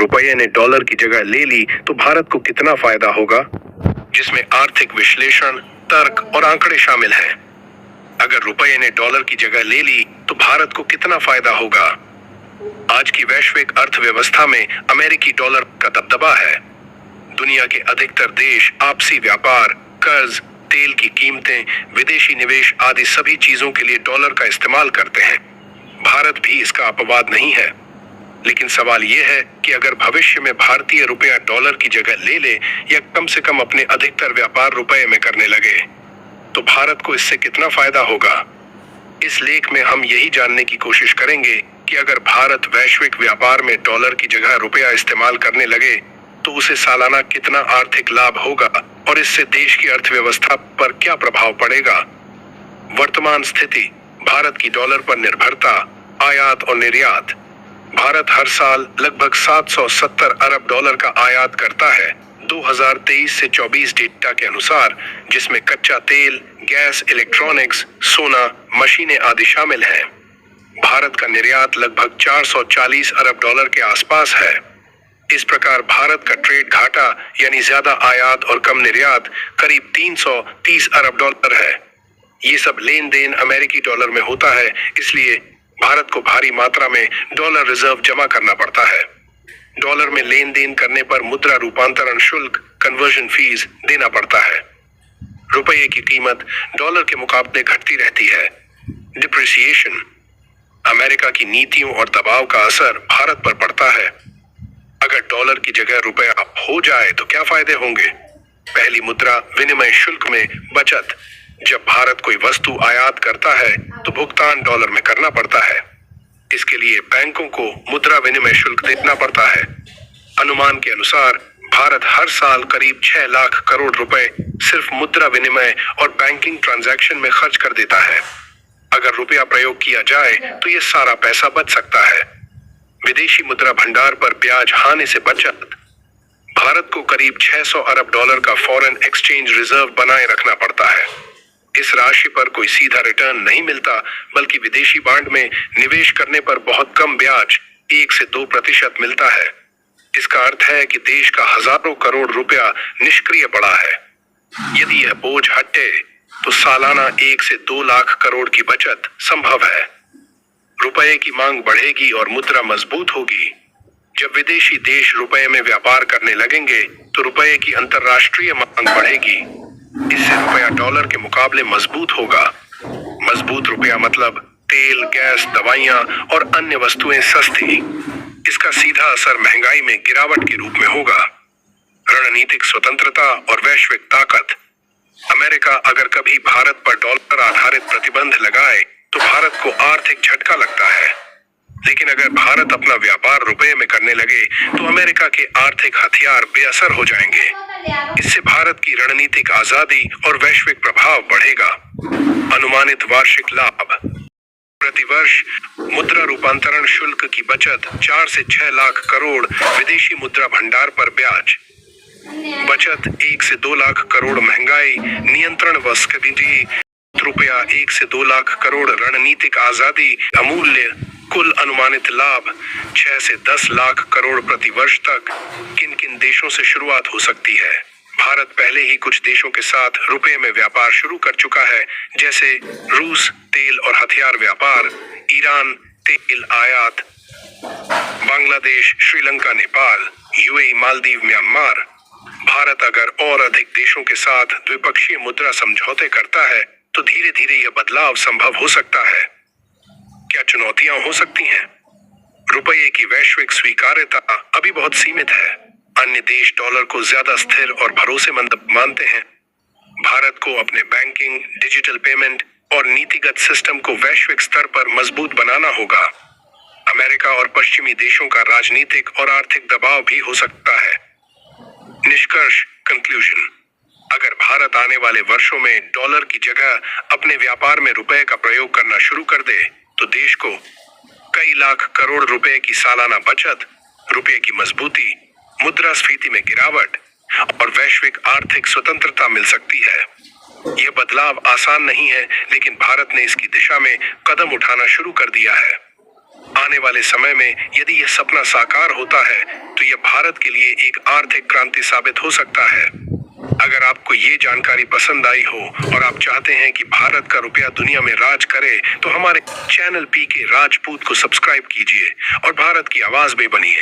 रुपये ने डॉलर की जगह ले ली तो भारत को कितना फायदा होगा, जिसमें आर्थिक विश्लेषण, तर्क और आंकड़े शामिल हैं। अगर रुपये ने डॉलर की जगह ले ली तो भारत को कितना फायदा होगा। आज की वैश्विक अर्थव्यवस्था में अमेरिकी डॉलर का दबदबा है। दुनिया के अधिकतर देश आपसी व्यापार, कर्ज, तेल की कीमतें, विदेशी निवेश आदि सभी चीजों के लिए डॉलर का इस्तेमाल करते हैं। भारत भी इसका अपवाद नहीं है। लेकिन सवाल यह है कि अगर भविष्य में भारतीय रुपया डॉलर की जगह ले ले या कम से कम अपने अधिकतर व्यापार रुपये में करने लगे तो भारत को इससे कितना फायदा होगा। इस लेख में हम यही जानने की कोशिश करेंगे कि अगर भारत वैश्विक व्यापार में डॉलर की जगह रुपया इस्तेमाल करने लगे तो उसे सालाना कितना आर्थिक लाभ होगा और इससे देश की अर्थव्यवस्था पर क्या प्रभाव पड़ेगा। वर्तमान स्थिति, भारत की डॉलर पर निर्भरता, आयात और निर्यात। भारत हर साल लगभग 770 अरब डॉलर का आयात करता है 2023 से 24 डेटा के अनुसार, जिसमें कच्चा तेल, गैस, इलेक्ट्रॉनिक्स, सोना, मशीनें आदि शामिल हैं। भारत का निर्यात लगभग 440 अरब डॉलर के आसपास है। इस प्रकार भारत का ट्रेड घाटा यानी ज्यादा आयात और कम निर्यात करीब 330 अरब डॉलर है। ये सब लेन देन अमेरिकी डॉलर में होता है, इसलिए भारत को भारी मात्रा में डॉलर रिजर्व जमा करना पड़ता है। डॉलर में लेन देन करने पर मुद्रा रूपांतरण शुल्क, कन्वर्जन फीस देना पड़ता है। रुपये की कीमत डॉलर के मुकाबले घटती रहती है। डिप्रिसिएशन, अमेरिका की नीतियों और दबाव का असर भारत पर पड़ता है। अगर डॉलर की जगह रुपया हो जाए तो क्या फायदे होंगे। पहली, मुद्रा विनिमय शुल्क में बचत। जब भारत कोई वस्तु आयात करता है तो भुगतान डॉलर में करना पड़ता है। इसके लिए बैंकों को मुद्रा विनिमय शुल्क देना पड़ता है। अनुमान के अनुसार भारत हर साल करीब 6 लाख करोड़ रुपए सिर्फ मुद्रा विनिमय और बैंकिंग ट्रांजैक्शन में खर्च कर देता है। अगर रुपया प्रयोग किया जाए तो ये सारा पैसा बच सकता है। विदेशी मुद्रा भंडार पर ब्याज हानि से बचत। भारत को करीब 600 अरब डॉलर का फॉरेन एक्सचेंज रिजर्व बनाए रखना पड़ता है। इस राशि पर कोई सीधा रिटर्न नहीं मिलता, बल्कि विदेशी बांड में निवेश करने पर बहुत कम ब्याज 1 से 2% मिलता है। इसका अर्थ है कि देश का हजारों करोड़ रुपया निष्क्रिय पड़ा है। यदि यह बोझ हटे तो सालाना 1 से 2 लाख करोड़ की बचत संभव है। रुपये की मांग बढ़ेगी और मुद्रा मजबूत होगी। जब विदेशी देश रुपये में व्यापार करने लगेंगे तो रुपये की अंतर्राष्ट्रीय मांग बढ़ेगी। इससे रुपया डॉलर के मुकाबले मजबूत होगा। मजबूत रुपया मतलब तेल, गैस, दवाइयां और अन्य वस्तुएं सस्ती। इसका सीधा असर महंगाई में गिरावट के रूप में होगा। रणनीतिक स्वतंत्रता और वैश्विक ताकत। अमेरिका अगर कभी भारत पर डॉलर आधारित प्रतिबंध लगाए तो भारत को आर्थिक झटका लगता है। लेकिन अगर भारत अपना व्यापार रुपये में करने लगे तो अमेरिका के आर्थिक हथियार बेअसर हो जाएंगे। इससे भारत की रणनीतिक आजादी और वैश्विक प्रभाव बढ़ेगा। अनुमानित वार्षिक लाभ। प्रतिवर्ष मुद्रा रूपांतरण शुल्क की बचत 4 से 6 लाख करोड़, विदेशी मुद्रा भंडार पर ब्याज बचत 1 से 2 लाख करोड़, महंगाई नियंत्रण व स्थिति रुपया 1 से 2 लाख करोड़, रणनीतिक आजादी, अमूल्य कुल अनुमानित लाभ 6 से 10 लाख करोड़ प्रति वर्ष तक। किन किन देशों से शुरुआत हो सकती है। भारत पहले ही कुछ देशों के साथ रुपये में व्यापार शुरू कर चुका है, जैसे रूस तेल और हथियार व्यापार, ईरान तेल आयात, बांग्लादेश, श्रीलंका, नेपाल, यूएई, मालदीव, म्यांमार। भारत अगर और अधिक देशों के साथ द्विपक्षीय मुद्रा समझौते करता है तो धीरे धीरे यह बदलाव संभव हो सकता है। क्या चुनौतियां हो सकती हैं। रुपये की वैश्विक स्वीकार्यता अभी बहुत सीमित है। अन्य देश डॉलर को ज्यादा स्थिर और भरोसेमंद मानते हैं। भारत को अपने बैंकिंग, डिजिटल पेमेंट और नीतिगत सिस्टम को वैश्विक स्तर पर मजबूत बनाना होगा। अमेरिका और पश्चिमी देशों का राजनीतिक और आर्थिक दबाव भी हो सकता है। निष्कर्ष, कंक्लूजन। अगर भारत आने वाले वर्षों में डॉलर की जगह अपने व्यापार में रुपए का प्रयोग करना शुरू कर दे तो देश को कई लाख करोड़ रुपए की सालाना बचत, रुपये की मजबूती, मुद्रास्फीति में गिरावट और वैश्विक आर्थिक स्वतंत्रता मिल सकती है। यह बदलाव आसान नहीं है, लेकिन भारत ने इसकी दिशा में कदम उठाना शुरू कर दिया है। आने वाले समय में यदि यह सपना साकार होता है तो यह भारत के लिए एक आर्थिक क्रांति साबित हो सकता है। अगर आपको ये जानकारी पसंद आई हो और आप चाहते हैं कि भारत का रुपया दुनिया में राज करे तो हमारे चैनल पीके राजपूत को सब्सक्राइब कीजिए और भारत की आवाज में बनिए।